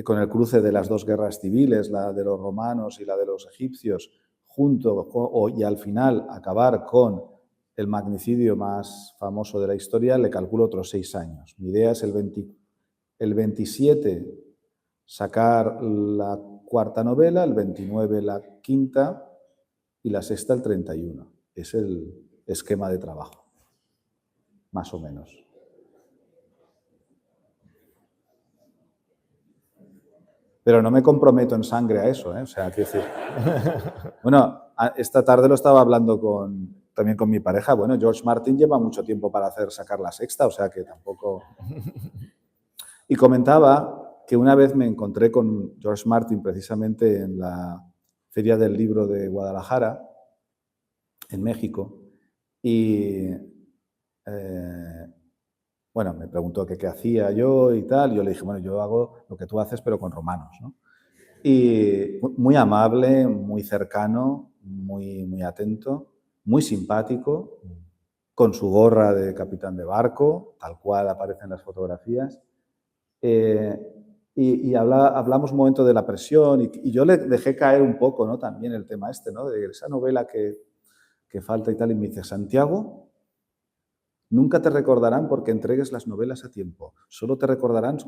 con el cruce de las dos guerras civiles, la de los romanos y la de los egipcios, y al final acabar con el magnicidio más famoso de la historia, le calculo otros 6 años. Mi idea es el 27 sacar la cuarta novela, el 29 la quinta y la sexta el 31. Es el esquema de trabajo, más o menos. Pero no me comprometo en sangre a eso, ¿eh? O sea, quiero decir... Bueno, esta tarde lo estaba hablando también con mi pareja. Bueno, George Martin lleva mucho tiempo para sacar la sexta, o sea que tampoco... Y comentaba que una vez me encontré con George Martin precisamente en la Feria del Libro de Guadalajara, en México, y bueno, me preguntó que qué hacía yo y tal. Yo le dije, bueno, yo hago lo que tú haces, pero con romanos, ¿no? Y muy amable, muy cercano, muy atento, muy simpático, con su gorra de capitán de barco, tal cual aparece en las fotografías. Y hablamos un momento de la presión y yo le dejé caer un poco, ¿no? También el tema este, ¿no? De esa novela que falta y tal. Y me dice, Santiago, nunca te recordarán porque entregues las novelas a tiempo. Solo te recordarán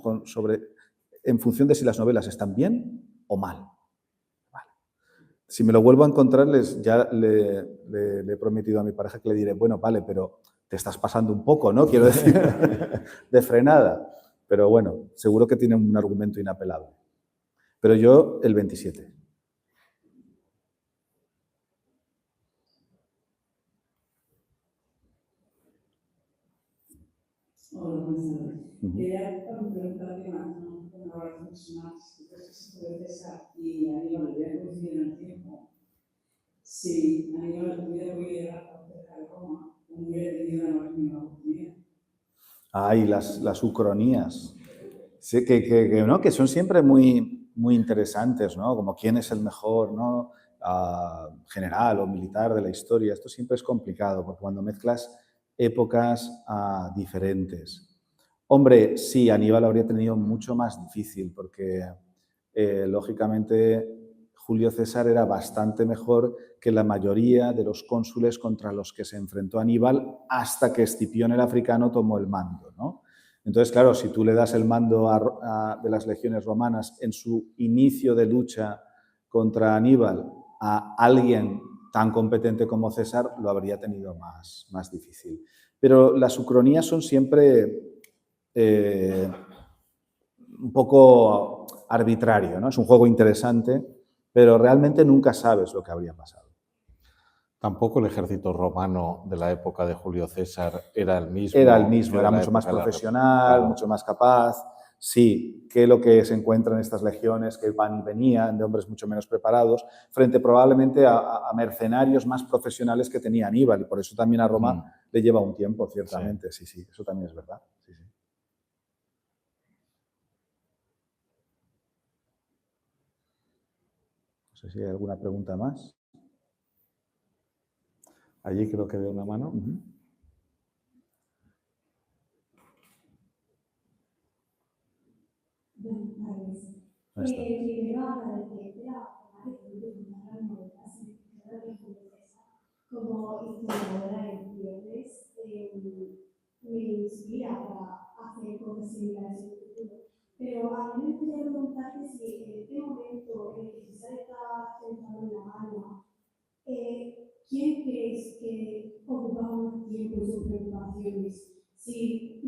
en función de si las novelas están bien o mal. Vale. Si me lo vuelvo a encontrar, ya le he prometido a mi pareja que le diré, bueno, vale, pero te estás pasando un poco, ¿no? Quiero decir, de frenada. Pero bueno, seguro que tiene un argumento inapelable. Pero yo, el 27. Hola, buenas tardes. Quería preguntarte más, ¿no? Una hora personal, si puede César y Aníbal hubiera coincidido en el tiempo, si Aníbal hubiera podido llegar a cerca de Roma, no hubiera tenido la misma oportunidad. Ay, las ucronías. Sí, ¿no? Que son siempre muy interesantes, ¿no? Como quién es el mejor, ¿no? General o militar de la historia. Esto siempre es complicado, porque cuando mezclas épocas diferentes. Hombre, sí, Aníbal habría tenido mucho más difícil, porque lógicamente Julio César era bastante mejor que la mayoría de los cónsules contra los que se enfrentó Aníbal hasta que Escipión el africano tomó el mando, ¿no? Entonces, claro, si tú le das el mando de las legiones romanas en su inicio de lucha contra Aníbal a alguien tan competente como César, lo habría tenido más difícil. Pero las ucronías son siempre un poco arbitrario, ¿no? Es un juego interesante, pero realmente nunca sabes lo que habría pasado. Tampoco el ejército romano de la época de Julio César era el mismo. Era el mismo, era mucho más profesional, claro, mucho más capaz. Sí, que lo que se encuentra en estas legiones que van y venían de hombres mucho menos preparados, frente probablemente a mercenarios más profesionales que tenía Aníbal, y por eso también a Roma le lleva un tiempo, ciertamente. Sí, eso también es verdad. Sí. No sé si hay alguna pregunta más. Allí creo que veo una mano. Buenas tardes. Primero agradecer la novelas en de Julio César. Como historiadora en cierres, me inspira para hacer cosas similares en el futuro. Pero a mí me gustaría preguntarte si en este momento en el que César está sentado en la Galia, ¿quién crees que ocupaba más tiempo en sus preocupaciones? Si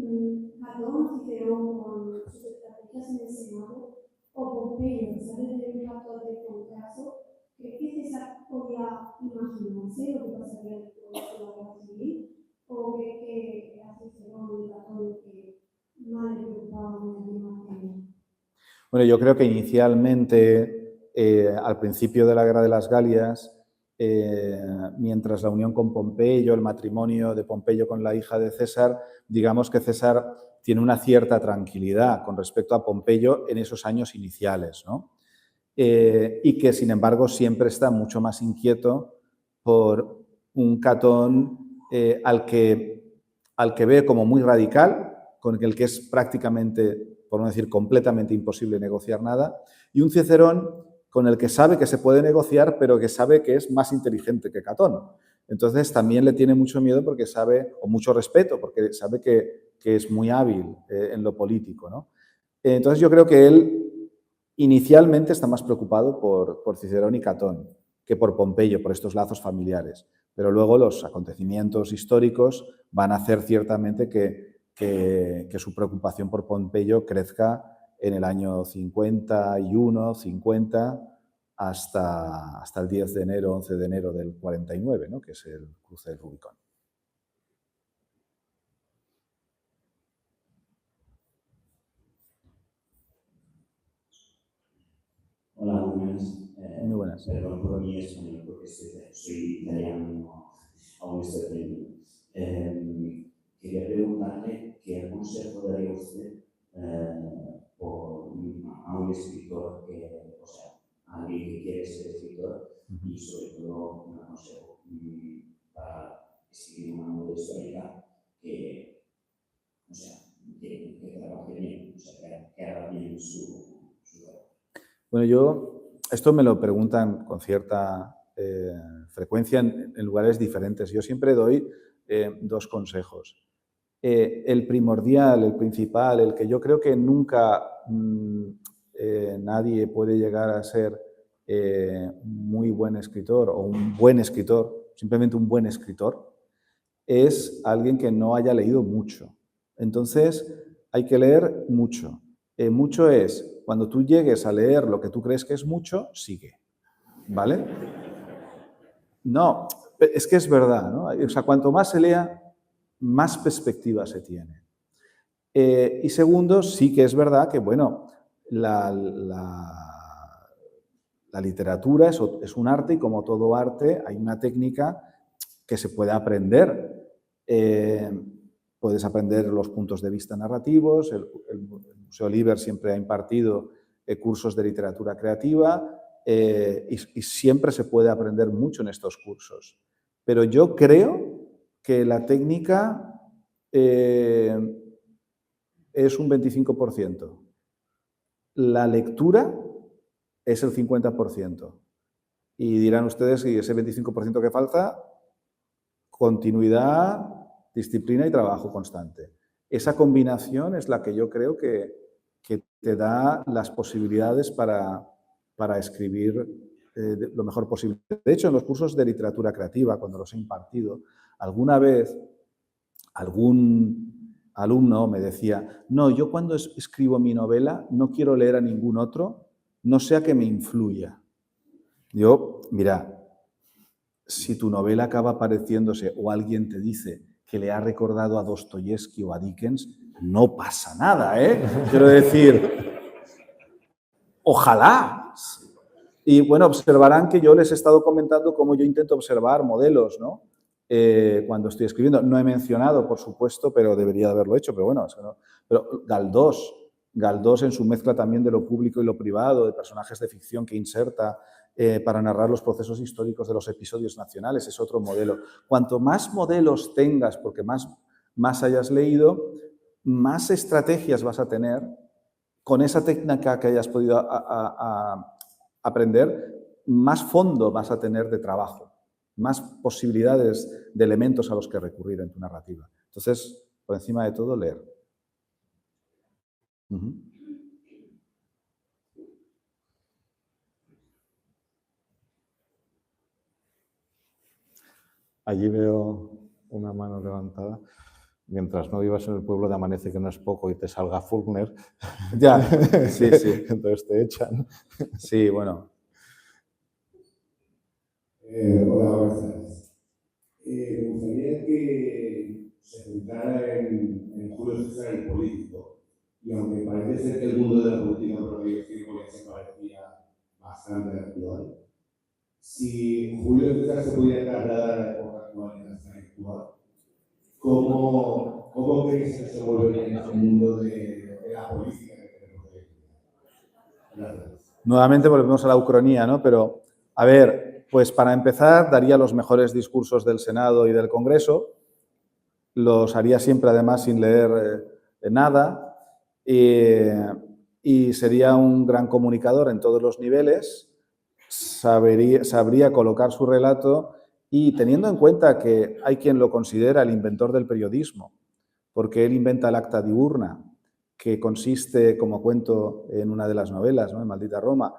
Catón, Cicerón con sus estrategias en el Senado, o Pompeyo, que sale del factor de contraso, ¿crees que César podía imaginarse lo que pasaría después de la guerra civil? ¿O cree que era Cicerón y Catón que más le preocupaba más que Bueno, yo creo que inicialmente, al principio de la Guerra de las Galias, mientras la unión con Pompeyo, el matrimonio de Pompeyo con la hija de César, digamos que César tiene una cierta tranquilidad con respecto a Pompeyo en esos años iniciales, ¿no? Y que, sin embargo, siempre está mucho más inquieto por un Catón al que ve como muy radical, con el que es prácticamente, por no decir completamente imposible negociar nada, y un Cicerón con el que sabe que se puede negociar, pero que sabe que es más inteligente que Catón. Entonces también le tiene mucho miedo porque sabe, o mucho respeto, porque sabe que es muy hábil en lo político, ¿no? Entonces yo creo que él inicialmente está más preocupado por Cicerón y Catón que por Pompeyo, por estos lazos familiares. Pero luego los acontecimientos históricos van a hacer ciertamente que su preocupación por Pompeyo crezca en el año 51, 50, hasta el 10 de enero, 11 de enero del 49, ¿no? Que es el cruce del Rubicón. Hola, buenas. Muy buenas. Perdón por mi español, porque soy italiano, aún estoy aprendiendo. quería preguntarle qué consejo daría usted a un escritor, o sea, a alguien que quiere ser escritor y sobre todo un consejo para escribir una novela histórica que, o sea, que trabaje bien, o sea, que haga bien su trabajo. Bueno, esto me lo preguntan con cierta frecuencia en lugares diferentes. Yo siempre doy dos consejos. El primordial, el principal, el que yo creo que nunca nadie puede llegar a ser un muy buen escritor o un buen escritor, simplemente un buen escritor, es alguien que no haya leído mucho. Entonces, hay que leer mucho. Mucho es, cuando tú llegues a leer lo que tú crees que es mucho, sigue. ¿Vale? No, es que es verdad, ¿no? O sea, cuanto más se lea, más perspectiva se tiene. Y segundo, sí que es verdad que, bueno, la literatura es un arte y como todo arte hay una técnica que se puede aprender. Puedes aprender los puntos de vista narrativos. El Museo Liber siempre ha impartido cursos de literatura creativa y siempre se puede aprender mucho en estos cursos. Pero yo creo que la técnica es un 25%. La lectura es el 50%. Y dirán ustedes, si ese 25% que falta, continuidad, disciplina y trabajo constante. Esa combinación es la que yo creo que te da las posibilidades para escribir lo mejor posible. De hecho, en los cursos de literatura creativa, cuando los he impartido, alguna vez algún alumno me decía, no, yo cuando escribo mi novela no quiero leer a ningún otro, no sea que me influya. Yo, mira, si tu novela acaba pareciéndose o alguien te dice que le ha recordado a Dostoyevsky o a Dickens, no pasa nada, ¿eh? Quiero decir, ojalá. Y bueno, observarán que yo les he estado comentando cómo yo intento observar modelos, ¿no? Cuando estoy escribiendo. No he mencionado, por supuesto, pero debería haberlo hecho, pero bueno, pero Galdós en su mezcla también de lo público y lo privado, de personajes de ficción que inserta para narrar los procesos históricos de los episodios nacionales, es otro modelo. Cuanto más modelos tengas, porque más hayas leído, más estrategias vas a tener con esa técnica que hayas podido aprender, más fondo vas a tener de trabajo, más posibilidades de elementos a los que recurrir en tu narrativa. Entonces, por encima de todo, leer. Allí veo una mano levantada. Mientras no vivas en el pueblo de Amanece, que no es poco, y te salga Faulkner, ya, sí, sí. Entonces te echan. Sí, bueno. Hola, buenas tardes. Me gustaría que se centrara en Julio César, el político. Y aunque parece ser que el mundo de la política por lo que yo escribo ya se parecía bastante actual, si Julio César se pudiera trasladar a la época actual, en la escena actual, ¿cómo crees que se volvería en este mundo de la política que tenemos hoy? Gracias. Nuevamente volvemos a la ucronía, ¿no? Pero, a ver, pues para empezar, daría los mejores discursos del Senado y del Congreso. Los haría siempre, además, sin leer nada. Y sería un gran comunicador en todos los niveles. Sabría colocar su relato y teniendo en cuenta que hay quien lo considera el inventor del periodismo, porque él inventa el acta diurna, que consiste, como cuento en una de las novelas, ¿no?, en Maldita Roma,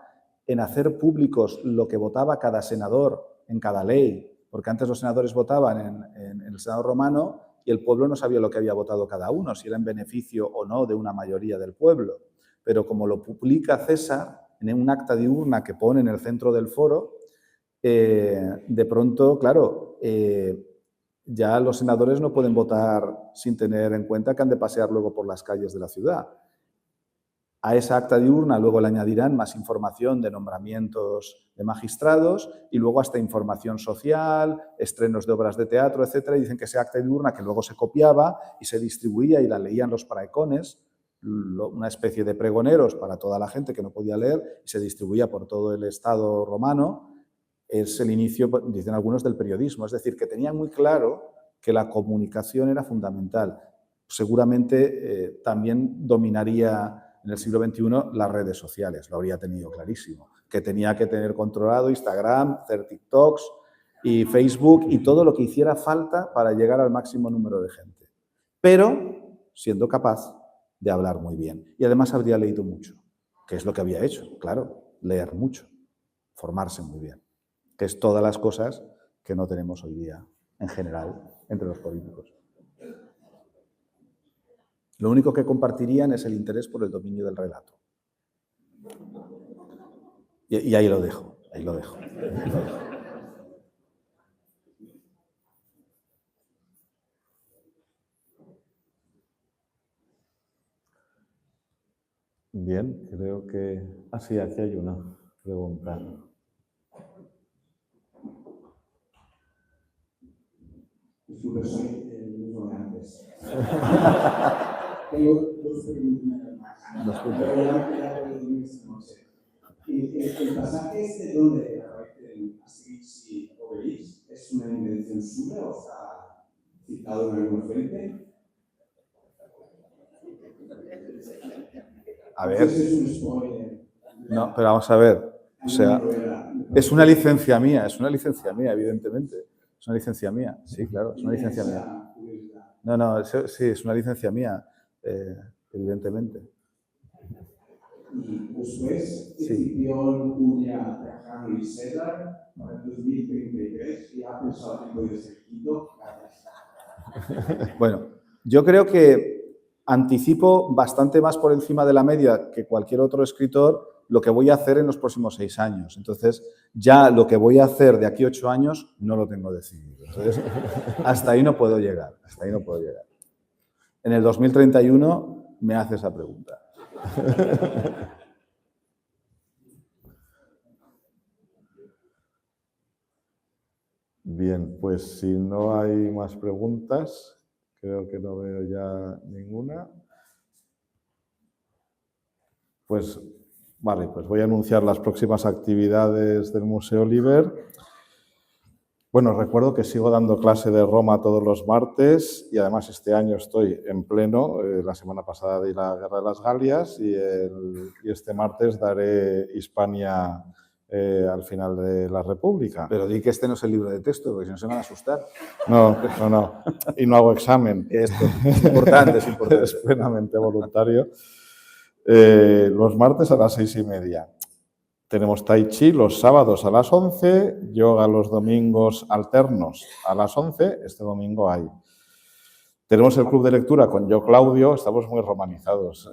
en hacer públicos lo que votaba cada senador en cada ley, porque antes los senadores votaban en el Senado romano y el pueblo no sabía lo que había votado cada uno, si era en beneficio o no de una mayoría del pueblo. Pero como lo publica César en un acta diurna que pone en el centro del foro, de pronto, claro, ya los senadores no pueden votar sin tener en cuenta que han de pasear luego por las calles de la ciudad. A esa acta diurna luego le añadirán más información de nombramientos de magistrados y luego hasta información social, estrenos de obras de teatro, etcétera. Y dicen que esa acta diurna que luego se copiaba y se distribuía y la leían los praecones, una especie de pregoneros para toda la gente que no podía leer, y se distribuía por todo el Estado romano, es el inicio, dicen algunos, del periodismo. Es decir, que tenían muy claro que la comunicación era fundamental. Seguramente también dominaría en el siglo XXI las redes sociales, lo habría tenido clarísimo, que tenía que tener controlado Instagram, hacer TikToks y Facebook y todo lo que hiciera falta para llegar al máximo número de gente. Pero siendo capaz de hablar muy bien. Y además habría leído mucho, que es lo que había hecho, claro, leer mucho, formarse muy bien, que es todas las cosas que no tenemos hoy día en general entre los políticos. Lo único que compartirían es el interés por el dominio del relato. Y ahí lo dejo, ahí lo dejo. Bien, creo que... Ah, sí, aquí hay una pregunta. Disculpe, soy el mismo de antes. Tengo dos preguntas más. El pasaje este donde aparecen Asterix y Obelix, ¿es una invención suya o está citado en alguna fuente? A ver. Es un spoiler. No, pero vamos a ver. O sea, es una licencia mía, evidentemente. Es una licencia mía, sí, claro, es una licencia mía. No, sí, es una licencia mía, evidentemente. Y después, Escipión, Julia, Trajano y César, para el 2033, y ha pensado que puede ser Quito. Bueno, yo creo que anticipo bastante más por encima de la media que cualquier otro escritor lo que voy a hacer en los próximos 6 años. Entonces, ya lo que voy a hacer de aquí a 8 años no lo tengo decidido. Entonces, hasta ahí no puedo llegar, En el 2031 me hace esa pregunta. Bien, pues si no hay más preguntas, creo que no veo ya ninguna. Pues vale, pues voy a anunciar las próximas actividades del Museo Liber. Bueno, recuerdo que sigo dando clase de Roma todos los martes y además este año estoy en pleno. La semana pasada di la Guerra de las Galias y este martes daré Hispania al final de la República. Pero di que este no es el libro de texto, porque si no se van a asustar. No. Y no hago examen. Esto es importante, Es plenamente voluntario. Los martes a las 6:30. Tenemos Tai Chi los sábados a las 11, yoga los domingos alternos a las 11, este domingo hay. Tenemos el club de lectura con Yo Claudio, estamos muy romanizados.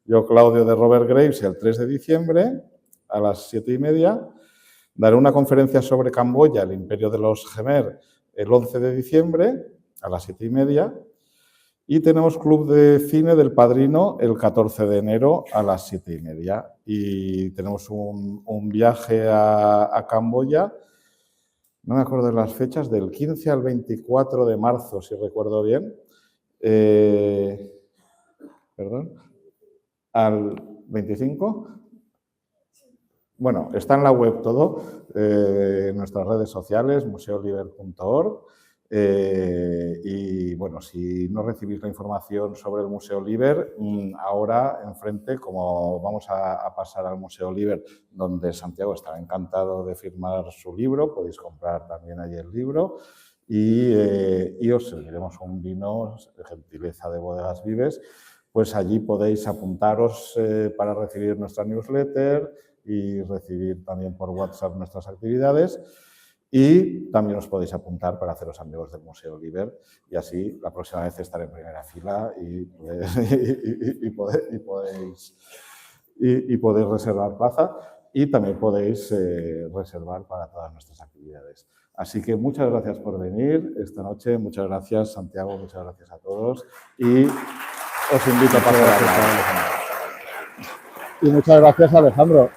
Yo Claudio de Robert Graves el 3 de diciembre a las 7:30. Daré una conferencia sobre Camboya, el imperio de los Khmer, el 11 de diciembre a las 7:30. Y tenemos Club de Cine del Padrino el 14 de enero a las 7:30. Y tenemos un viaje a Camboya, no me acuerdo de las fechas, del 15 al 24 de marzo, si recuerdo bien. ¿Al 25? Bueno, está en la web todo, en nuestras redes sociales, museoliber.org. Y bueno, si no recibís la información sobre el Museo Liber, ahora enfrente, como vamos a pasar al Museo Liber, donde Santiago estará encantado de firmar su libro, podéis comprar también allí el libro y os serviremos un vino, gentileza de Bodegas Vives, pues allí podéis apuntaros para recibir nuestra newsletter y recibir también por WhatsApp nuestras actividades. Y también os podéis apuntar para haceros amigos del Museo Liber y así la próxima vez estar en primera fila y podéis reservar plaza y también podéis reservar para todas nuestras actividades. Así que muchas gracias por venir esta noche, muchas gracias Santiago, muchas gracias a todos y os invito a pasar a la Y muchas gracias, Alejandro.